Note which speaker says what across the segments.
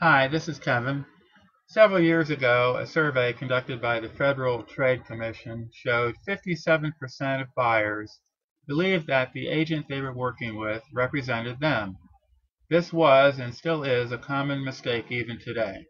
Speaker 1: Hi, this is Kevin. Several years ago, a survey conducted by the Federal Trade Commission showed 57% of buyers believed that the agent they were working with represented them. This was and still is a common mistake even today.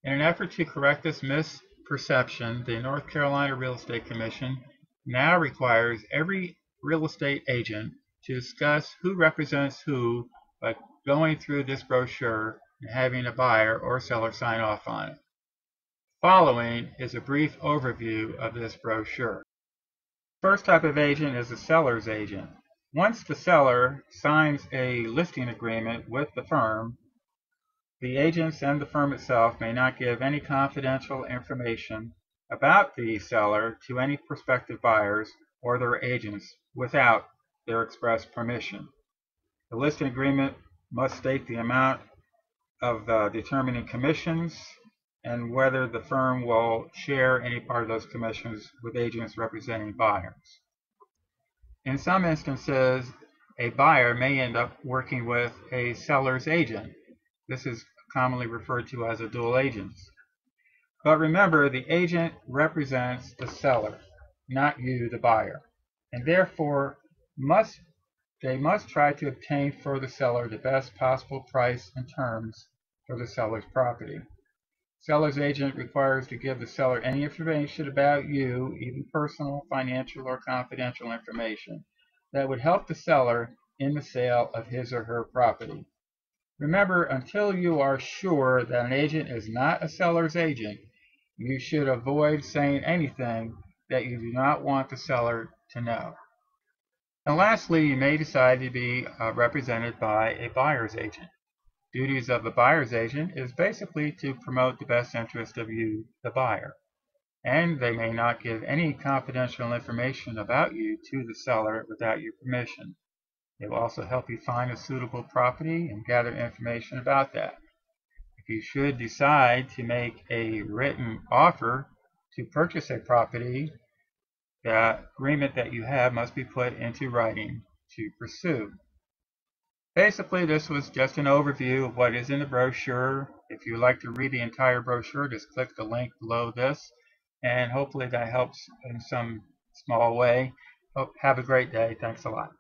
Speaker 1: In an effort to correct this misperception, the North Carolina Real Estate Commission now requires every real estate agent to discuss who represents who by going through this brochure and having a buyer or seller sign off on it. Following is a brief overview of this brochure. First type of agent is a seller's agent. Once the seller signs a listing agreement with the firm, the agents and the firm itself may not give any confidential information about the seller to any prospective buyers or their agents without their express permission. The listing agreement must state the amount of determining commissions and whether the firm will share any part of those commissions with agents representing buyers. In some instances, a buyer may end up working with a seller's agent. This is commonly referred to as a dual agent. But remember, the agent represents the seller, not you, the buyer, and therefore they must try to obtain for the seller the best possible price and terms for the seller's property. Seller's agent requires to give the seller any information about you, even personal, financial, or confidential information, that would help the seller in the sale of his or her property. Remember, until you are sure that an agent is not a seller's agent, you should avoid saying anything that you do not want the seller to know. And lastly, you may decide to be represented by a buyer's agent. Duties of the buyer's agent is basically to promote the best interest of you, the buyer. And they may not give any confidential information about you to the seller without your permission. They will also help you find a suitable property and gather information about that. If you should decide to make a written offer to purchase a property, the agreement that you have must be put into writing to pursue. Basically, this was just an overview of what is in the brochure. If you would like to read the entire brochure, just click the link below this, and hopefully that helps in some small way. Have a great day. Thanks a lot.